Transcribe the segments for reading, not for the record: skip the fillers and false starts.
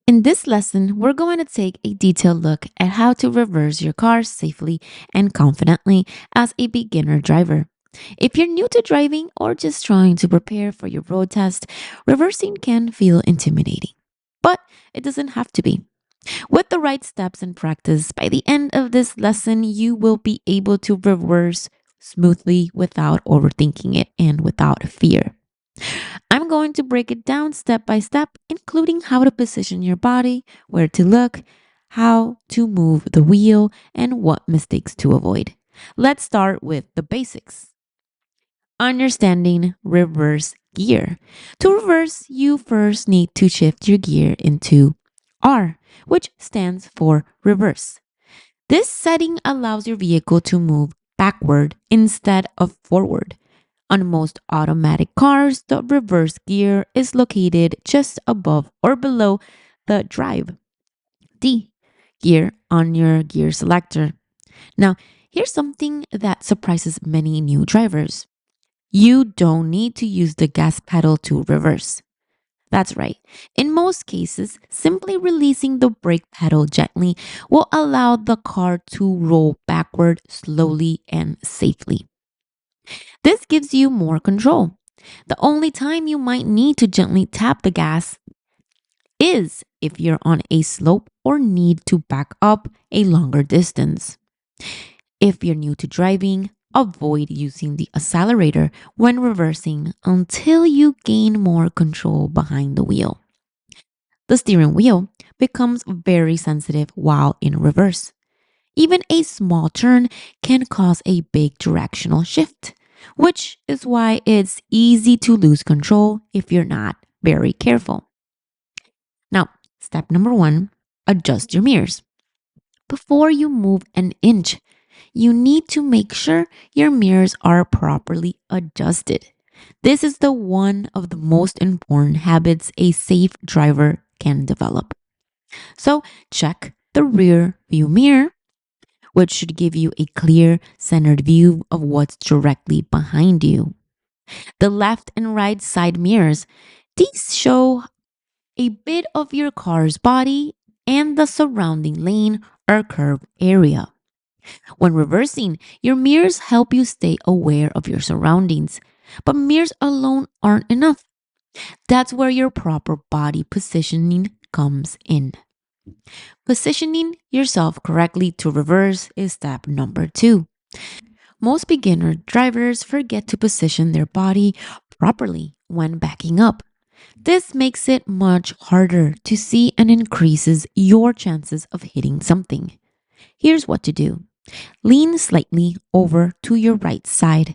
In this lesson, we're going to take a detailed look at how to reverse your car safely and confidently as a beginner driver. If you're new to driving or just trying to prepare for your road test, reversing can feel intimidating. But it doesn't have to be. With the right steps and practice, by the end of this lesson, you will be able to reverse smoothly without overthinking it and without fear. I'm going to break it down step by step, including how to position your body, where to look, how to move the wheel, and what mistakes to avoid. Let's start with the basics. Understanding reverse gear. To reverse, you first need to shift your gear into R, which stands for reverse. This setting allows your vehicle to move backward instead of forward. On most automatic cars, the reverse gear is located just above or below the drive D gear on your gear selector. Now, here's something that surprises many new drivers. You don't need to use the gas pedal to reverse. That's right. In most cases, simply releasing the brake pedal gently will allow the car to roll backward slowly and safely. This gives you more control. The only time you might need to gently tap the gas is if you're on a slope or need to back up a longer distance. If you're new to driving, avoid using the accelerator when reversing until you gain more control behind the wheel. The steering wheel becomes very sensitive while in reverse. Even a small turn can cause a big directional shift, which is why it's easy to lose control if you're not very careful. Now, step number one, adjust your mirrors. Before you move an inch, you need to make sure your mirrors are properly adjusted. This is the one of the most important habits a safe driver can develop. So, check the rear view mirror, which should give you a clear, centered view of what's directly behind you. The left and right side mirrors, these show a bit of your car's body and the surrounding lane or curb area. When reversing, your mirrors help you stay aware of your surroundings, but mirrors alone aren't enough. That's where your proper body positioning comes in. Positioning yourself correctly to reverse is step number two. Most beginner drivers forget to position their body properly when backing up. This makes it much harder to see and increases your chances of hitting something. Here's what to do. Lean slightly over to your right side.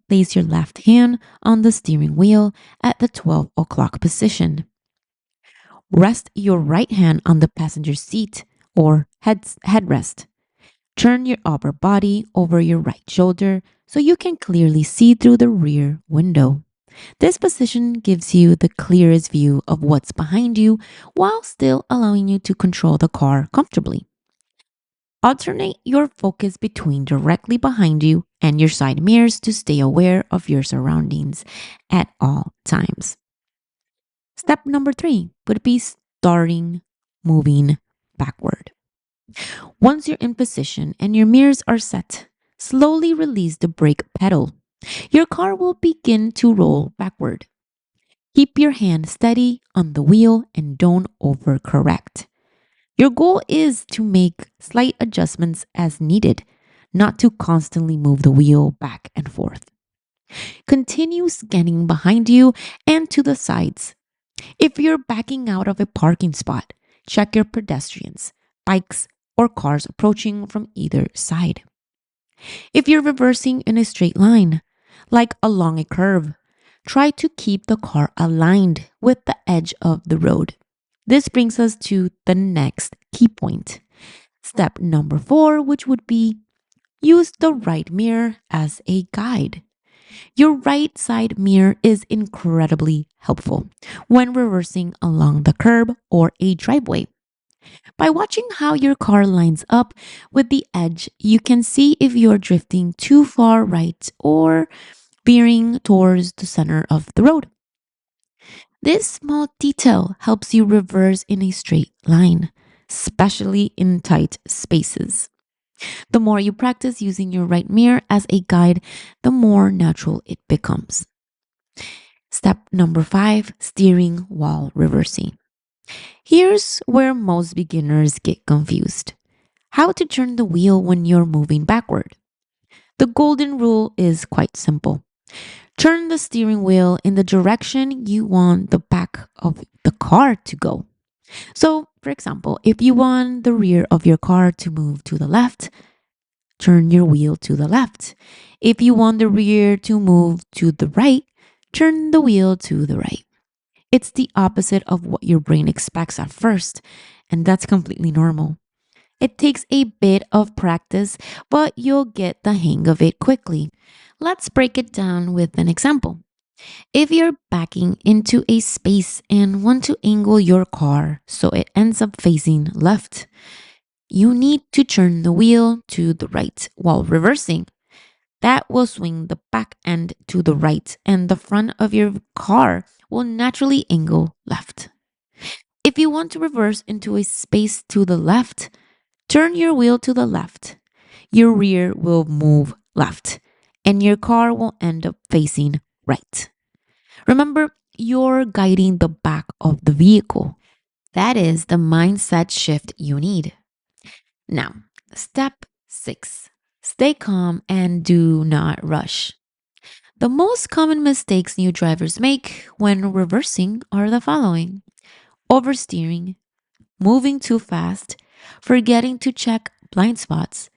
Place your left hand on the steering wheel at the 12 o'clock position. Rest your right hand on the passenger seat or headrest. Turn your upper body over your right shoulder so you can clearly see through the rear window. This position gives you the clearest view of what's behind you while still allowing you to control the car comfortably. Alternate your focus between directly behind you and your side mirrors to stay aware of your surroundings at all times. Step number three would be starting moving backward. Once you're in position and your mirrors are set, slowly release the brake pedal. Your car will begin to roll backward. Keep your hand steady on the wheel and don't overcorrect. Your goal is to make slight adjustments as needed, not to constantly move the wheel back and forth. Continue scanning behind you and to the sides. If you're backing out of a parking spot, check your pedestrians, bikes, or cars approaching from either side. If you're reversing in a straight line, like along a curve, try to keep the car aligned with the edge of the road. This brings us to the next key point. Step number four, which would be use the right mirror as a guide. Your right side mirror is incredibly helpful when reversing along the curb or a driveway. By watching how your car lines up with the edge, you can see if you're drifting too far right or veering towards the center of the road. This small detail helps you reverse in a straight line, especially in tight spaces. The more you practice using your right mirror as a guide, the more natural it becomes. Step number 5, steering while reversing. Here's where most beginners get confused. How to turn the wheel when you're moving backward. The golden rule is quite simple. Turn the steering wheel in the direction you want the back of the car to go. So, for example, if you want the rear of your car to move to the left, turn your wheel to the left. If you want the rear to move to the right, turn the wheel to the right. It's the opposite of what your brain expects at first, and that's completely normal. It takes a bit of practice, but you'll get the hang of it quickly. Let's break it down with an example. If you're backing into a space and want to angle your car so it ends up facing left, you need to turn the wheel to the right while reversing. That will swing the back end to the right, and the front of your car will naturally angle left. If you want to reverse into a space to the left, turn your wheel to the left. Your rear will move left, and your car will end up facing right. Remember, you're guiding the back of the vehicle. That is the mindset shift you need. Now, step 6, stay calm and do not rush. The most common mistakes new drivers make when reversing are the following: oversteering, moving too fast, forgetting to check blind spots,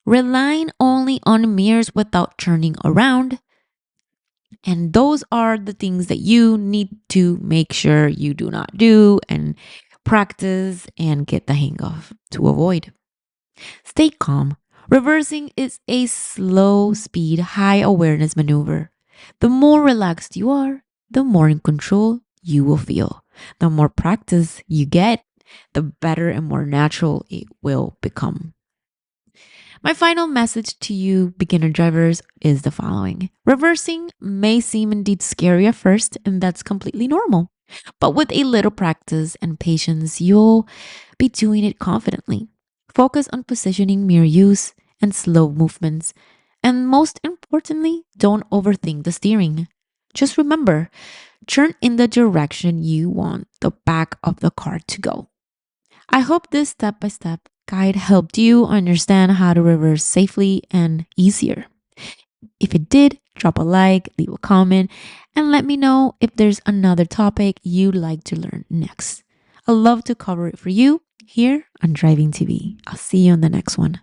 relying only on mirrors without turning around. And those are the things that you need to make sure you do not do and practice and get the hang of to avoid. Stay calm. Reversing is a slow speed, high awareness maneuver. The more relaxed you are, the more in control you will feel. The more practice you get, the better and more natural it will become. My final message to you, beginner drivers, is the following. Reversing may seem indeed scary at first, and that's completely normal. But with a little practice and patience, you'll be doing it confidently. Focus on positioning, mirror use, and slow movements. And most importantly, don't overthink the steering. Just remember, turn in the direction you want the back of the car to go. I hope this step by step guide helped you understand how to reverse safely and easier. If it did, drop a like, leave a comment, and let me know if there's another topic you'd like to learn next. I'd love to cover it for you here on Driving TV. I'll see you on the next one.